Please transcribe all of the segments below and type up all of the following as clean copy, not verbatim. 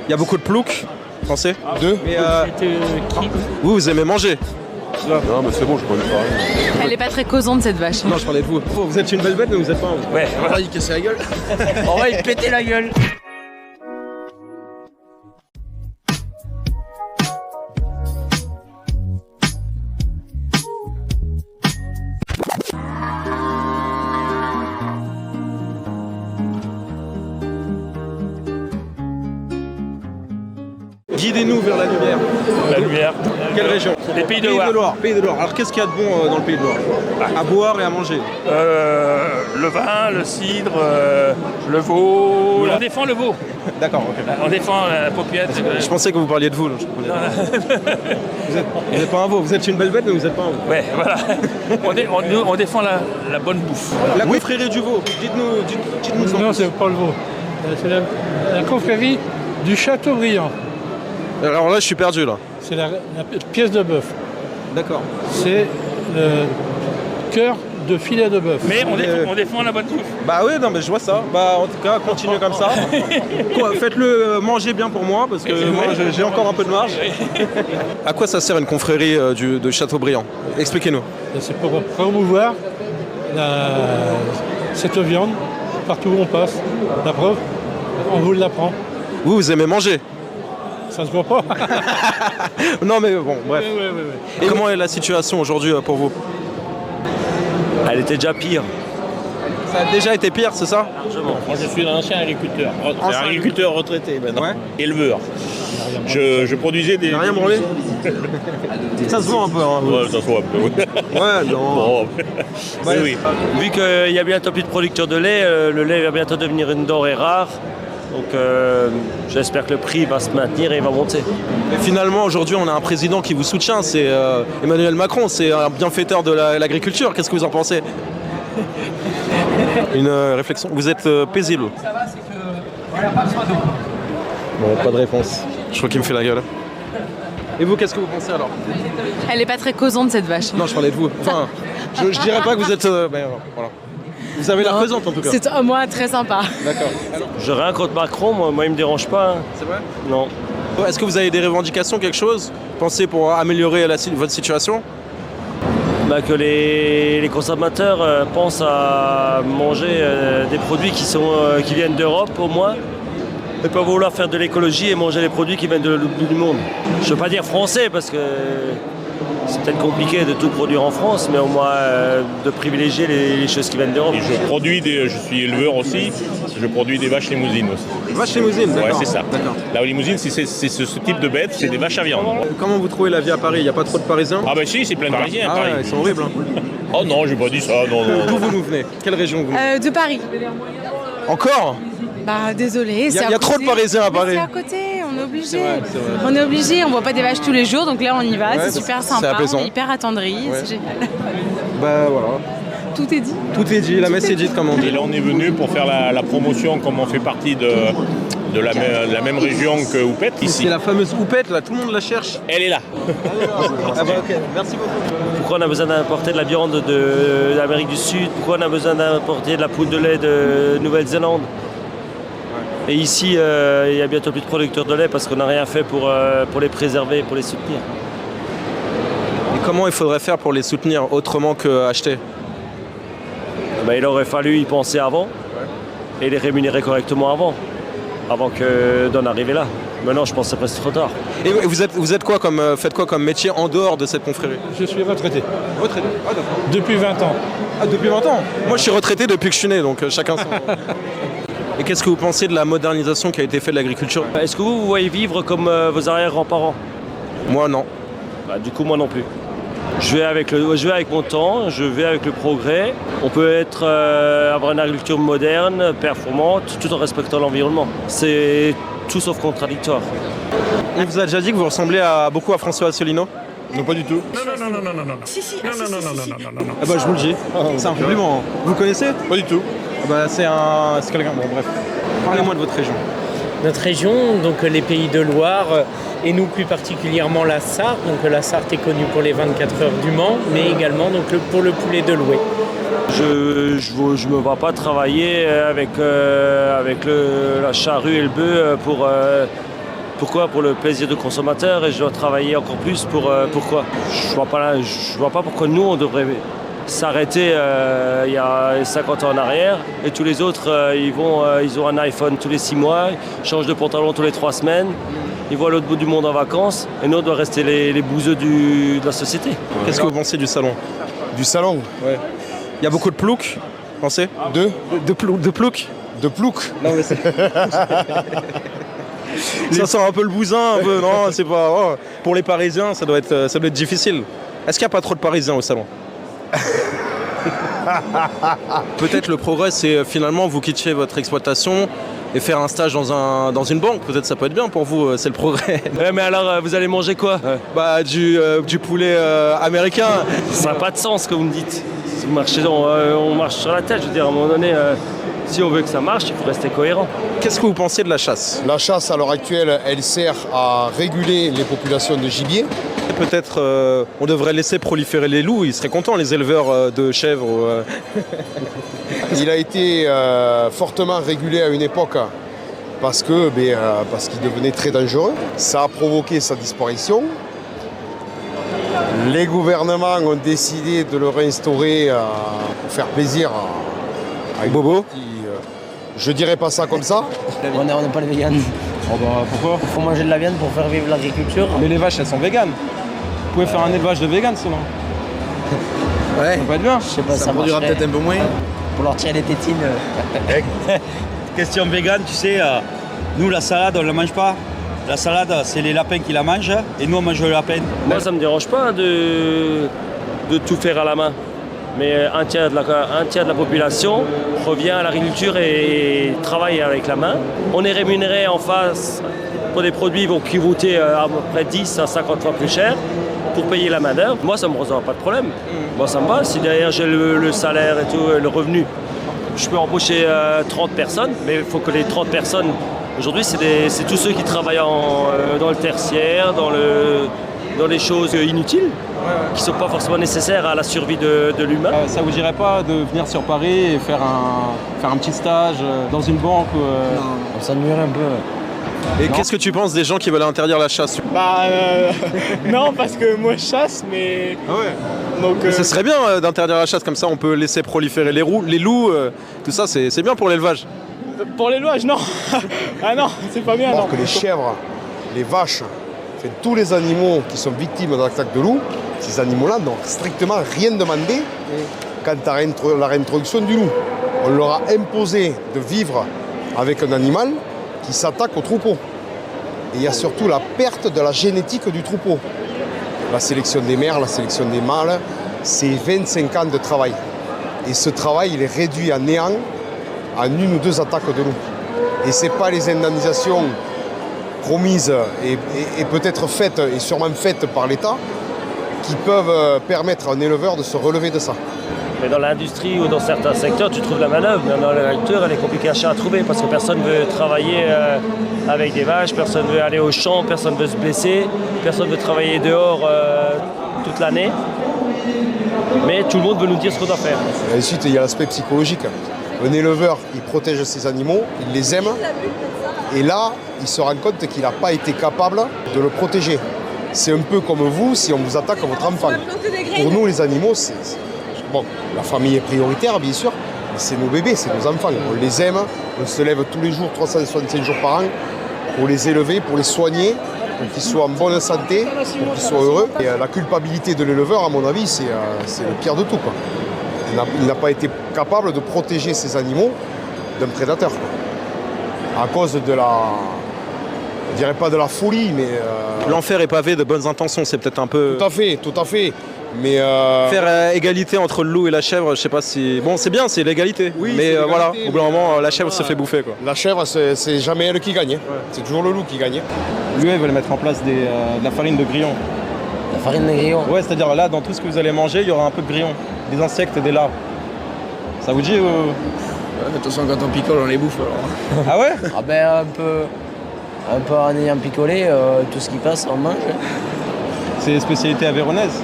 Il y a beaucoup de ploucs français. Deux. Mais Qui vous aimez manger. Non, mais c'est bon, je connais pas. Elle est pas très causante cette vache. Non, je parlais de vous. Vous êtes une belle bête, mais vous êtes pas un. Ouais, On va y casser la gueule. on va y péter la gueule. Guidez-nous vers la lumière. La lumière. Quelle région? Les Pays de Loire. Pays de Loire. Alors qu'est-ce qu'il y a de bon dans le Pays de Loire? À boire et à manger. Le vin, le cidre, le veau. On défend le veau. D'accord, ok. On défend la paupiette. Je pensais que vous parliez de vous. Donc je comprenais. Vous n'êtes pas un veau. Vous êtes une belle bête, mais vous n'êtes pas un veau. Ouais, voilà. On défend la bonne bouffe. La confrérie du veau. Dites-nous. Non, c'est pas le veau. C'est la confrérie du Châteaubriand. Alors là, je suis perdu là. C'est la pièce de bœuf. D'accord. C'est le cœur de filet de bœuf. Mais on défend la bonne bouffe. Bah oui, non mais je vois ça. Bah en tout cas, continuez comme ça. Faites-le manger bien pour moi parce que moi j'ai encore un peu de marge. À quoi ça sert une confrérie de Châteaubriand? Expliquez-nous. C'est pour promouvoir cette viande partout où on passe. La preuve, on vous l'apprend. Vous aimez manger? Ça se voit pas. Non mais bon, bref. Oui. Et comment est la situation aujourd'hui pour vous? Elle était déjà pire. Ça a déjà été pire, c'est ça? Largement. Moi, je suis un ancien agriculteur. Agriculteur retraité maintenant. Ouais. Éleveur. Je produisais des. T'as rien branlé? Ça se voit un peu, hein. Ouais, ça se voit un peu. Oui. Ouais, non. Bon. Oui. Vu qu'il y a bientôt plus de producteurs de lait, le lait va bientôt devenir une denrée rare. Donc j'espère que le prix va se maintenir et va monter. Et finalement, aujourd'hui, on a un président qui vous soutient, c'est Emmanuel Macron, c'est un bienfaiteur de l'agriculture. Qu'est-ce que vous en pensez? Une réflexion. Vous êtes paisible. Ça va, c'est que voilà, pas besoin d'eau. Bon, pas de réponse. Je crois qu'il me fait la gueule. Et vous, qu'est-ce que vous pensez alors? Elle est pas très causante cette vache. Non, je parlais de vous. Enfin, je dirais pas que vous êtes. Voilà. Vous avez l'air présente en tout cas. C'est moi très sympa. D'accord. J'ai rien contre Macron, moi il me dérange pas. Hein. C'est vrai? Non. Est-ce que vous avez des revendications, quelque chose? Pensez pour améliorer votre situation? Que les consommateurs pensent à manger des produits qui viennent d'Europe au moins. Et pas vouloir faire de l'écologie et manger les produits qui viennent de l'autre bout du monde. Je veux pas dire français parce que c'est peut-être compliqué de tout produire en France, mais au moins de privilégier les choses qui viennent d'Europe. Et je suis éleveur aussi, je produis des vaches limousines aussi. Vaches limousines, d'accord. Ouais, c'est ça. D'accord. La limousine, c'est ce type de bête, c'est des vaches à viande. Comment vous trouvez la vie à Paris? Il n'y a pas trop de Parisiens? Ah bah si, c'est plein de Parisiens à Paris. Ouais, ils sont horribles. Hein. Oh non, j'ai pas dit ça, non. D'où vous nous venez? Quelle région vous venez? De Paris. Encore? Bah désolé. Il y a trop de Parisiens à Paris. C'est à côté, on est obligé. C'est vrai. On est obligé, on voit pas des vaches tous les jours, donc là on y va, Ouais, c'est super c'est sympa, apaisant. on est hyper attendris, Ouais. c'est génial. Bah voilà. Tout est dit. Tout est dit, la messe est dite comme on dit. Et là, on est venu pour faire la promotion, comme on fait partie de la même région que Houppette, C'est ici. la fameuse houppette, là, tout le monde la cherche. Elle est là. Ah bah ok, merci beaucoup. Pourquoi on a besoin d'importer de la viande d'Amérique du Sud? Pourquoi on a besoin d'importer de la poudre de lait de Nouvelle-Zélande? Et ici, il y a bientôt plus de producteurs de lait parce qu'on n'a rien fait pour les préserver, pour les soutenir. Et comment il faudrait faire pour les soutenir autrement qu'acheter? Il aurait fallu y penser avant et les rémunérer correctement avant d'en arriver là. Maintenant, je pense que c'est presque trop tard. Et vous êtes quoi faites quoi comme métier en dehors de cette confrérie? Je suis retraité Retraité. Ah d'accord. depuis 20 ans. Ah depuis 20 ans? Moi je suis retraité depuis que je suis né, donc chacun son... Et qu'est-ce que vous pensez de la modernisation qui a été faite de l'agriculture? Est-ce que vous voyez vivre comme vos arrière-grands-parents? Moi non. Du coup, moi non plus. Je vais avec mon temps, je vais avec le progrès. On peut avoir une agriculture moderne, performante, tout en respectant l'environnement. C'est tout sauf contradictoire. Il vous a déjà dit que vous ressemblez beaucoup à François Asselineau? Non, pas du tout. Non. Si. Non. Ah bah je vous le dis, c'est un compliment. Vous le connaissez? Pas du tout. Ah bah c'est quelqu'un, bon bref. Parlez-moi de votre région. Notre région, donc les Pays de Loire, et nous plus particulièrement la Sarthe. Donc la Sarthe est connue pour les 24 heures du Mans, mais également donc, pour le poulet de Loué. Je me vois pas travailler avec la charrue et le bœuf Pourquoi? Pour le plaisir du consommateur, et je dois travailler encore plus pourquoi? Je vois pas pourquoi nous on devrait s'arrêter il y a 50 ans en arrière, et tous les autres ils ont un iPhone tous les 6 mois, ils changent de pantalon tous les 3 semaines, ils voient l'autre bout du monde en vacances, et nous on doit rester les bouseux de la société. Qu'est-ce que vous pensez du salon? Du salon. Ouais. Il y a beaucoup de ploucs, pensez? De ploucs? De plouc. Non, mais c'est... Ça sent un peu le bousin, un peu, non, c'est pas... oh, pour les Parisiens, ça doit être difficile. Est-ce qu'il n'y a pas trop de Parisiens au salon? Peut-être le progrès, c'est finalement vous quitter votre exploitation et faire un stage dans une banque. Peut-être ça peut être bien pour vous, c'est le progrès. Ouais, mais alors, vous allez manger quoi? Bah du poulet américain. Ça n'a pas de sens ce que vous me dites. Si vous marchez on marche sur la tête, je veux dire, à un moment donné, si on veut que ça marche, il faut rester cohérent. Qu'est-ce que vous pensez de la chasse? La chasse, à l'heure actuelle, elle sert à réguler les populations de gibier. Peut-être on devrait laisser proliférer les loups, ils seraient contents, les éleveurs de chèvres. Il a été fortement régulé à une époque parce qu'il devenait très dangereux. Ça a provoqué sa disparition. Les gouvernements ont décidé de le réinstaurer pour faire plaisir à Bobo. Je dirais pas ça comme ça. On n'est pas les véganes. Oh bah pourquoi? Il faut manger de la viande pour faire vivre l'agriculture. Mais les vaches elles sont véganes. Vous pouvez faire un élevage de véganes sinon. Ouais. Ça peut être bien. Je sais pas, Ça produira peut-être un peu moins. Pour leur tirer les tétines. Question vegan, tu sais, nous la salade on ne la mange pas. La salade c'est les lapins qui la mangent et nous on mange le lapin. Moi, ça ne me dérange pas de tout faire à la main. Mais un tiers de la population revient à l'agriculture et travaille avec la main. On est rémunéré en face pour des produits qui vont coûter à peu près 10 à 50 fois plus cher pour payer la main-d'œuvre. Moi, ça ne me représente pas de problème. Moi, ça me va. Si derrière j'ai le salaire et tout, le revenu, je peux embaucher 30 personnes, mais il faut que les 30 personnes, aujourd'hui, c'est tous ceux qui travaillent dans le tertiaire, dans les choses inutiles, qui ne sont pas forcément nécessaires à la survie de l'humain. Ça vous dirait pas de venir sur Paris et faire un petit stage dans une banque Non, on s'ennuierait un peu. Et qu'est-ce que tu penses des gens qui veulent interdire la chasse? Non, parce que moi je chasse, mais... Ah ouais. Donc, Mais ça serait bien d'interdire la chasse, comme ça on peut laisser proliférer les loups, tout ça c'est bien pour l'élevage. pour l'élevage, non. Ah non, c'est pas bien, non. Alors que les chèvres, les vaches, enfin, tous les animaux qui sont victimes d'attaques de loups, ces animaux-là n'ont strictement rien demandé quant à la réintroduction du loup. On leur a imposé de vivre avec un animal qui s'attaque au troupeau. Et il y a surtout la perte de la génétique du troupeau. La sélection des mères, la sélection des mâles, c'est 25 ans de travail. Et ce travail, il est réduit à néant en 1 ou 2 attaques de loup. Et ce n'est pas les indemnisations promises et peut-être faites, et sûrement faites par l'État, qui peuvent permettre à un éleveur de se relever de ça. Mais dans l'industrie ou dans certains secteurs, tu trouves la manœuvre, mais dans l'agriculture, elle est compliquée à trouver parce que personne ne veut travailler avec des vaches, personne ne veut aller au champ, personne ne veut se blesser, personne ne veut travailler dehors toute l'année. Mais tout le monde veut nous dire ce qu'on doit faire. Et ensuite, il y a l'aspect psychologique. Un éleveur, il protège ses animaux, il les aime, et là, il se rend compte qu'il n'a pas été capable de le protéger. C'est un peu comme vous si on vous attaque à votre enfant. Pour nous, les animaux, bon, la famille est prioritaire, bien sûr, mais c'est nos bébés, c'est nos enfants. On les aime, on se lève tous les jours, 365 jours par an, pour les élever, pour les soigner, pour qu'ils soient en bonne santé, pour qu'ils soient heureux. Et la culpabilité de l'éleveur, à mon avis, c'est le pire de tout, quoi. Il n'a pas été capable de protéger ses animaux d'un prédateur, quoi. À cause de la... Je dirais pas de la folie, mais... L'enfer est pavé de bonnes intentions, c'est peut-être un peu... Tout à fait. Mais faire égalité entre le loup et la chèvre, je sais pas si... Bon, c'est bien, c'est l'égalité. Oui, mais c'est voilà, l'égalité, au bout d'un moment, la chèvre se fait bouffer, quoi. La chèvre, c'est jamais elle qui gagne. Ouais. C'est toujours le loup qui gagne. L'UE veut mettre en place de la farine de grillon. La farine de grillon? Ouais, c'est-à-dire là, dans tout ce que vous allez manger, il y aura un peu de grillon. Des insectes et des larves. Ça vous dit De toute façon, quand on picole, on les bouffe. Alors. Ah ouais? Ah ben un peu en ayant picolé, tout ce qui passe, on mange. C'est une spécialité aveyronnaise.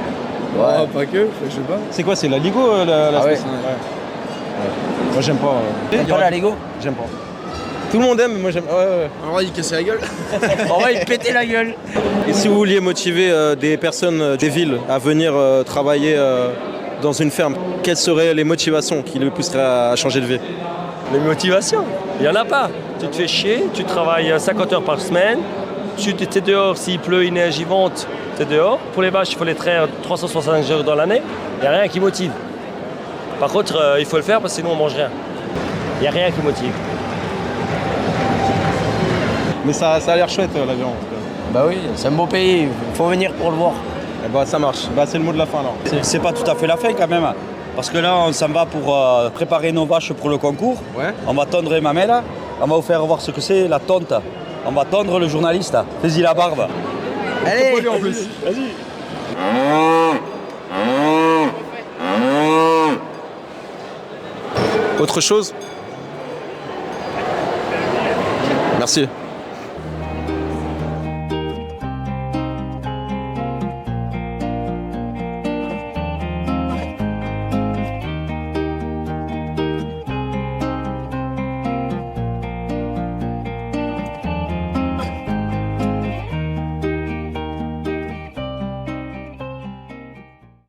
Ouais. Oh, pas que, je sais pas. C'est quoi, c'est la Ligo la Ah ouais. spécialité? Ouais. Moi j'aime pas. T'aimes pas la Lego? J'aime pas. Tout le monde aime, mais moi j'aime. Ouais. On va y casser la gueule. On va y péter la gueule. Et si vous vouliez motiver des personnes des villes à venir travailler dans une ferme, quelles seraient les motivations qui les pousseraient à changer de vie? Les motivations, il n'y en a pas. Tu te fais chier, tu travailles 50 heures par semaine, tu es dehors, s'il pleut, il neige, il vente, tu es dehors. Pour les vaches, il faut les traire 365 jours dans l'année, il n'y a rien qui motive. Par contre, il faut le faire parce que sinon on mange rien. Il n'y a rien qui motive. Mais ça a l'air chouette la viande. Bah oui, c'est un beau pays, il faut venir pour le voir. Et bah ça marche, bah, c'est le mot de la fin alors. C'est pas tout à fait la fin quand même. Parce que là, on s'en va pour préparer nos vaches pour le concours. Ouais. On va tondre les mamelles. On va vous faire voir ce que c'est la tonte. On va tondre le journaliste. Fais-y la barbe. Allez, En plus. Vas-y. Autre chose? Merci.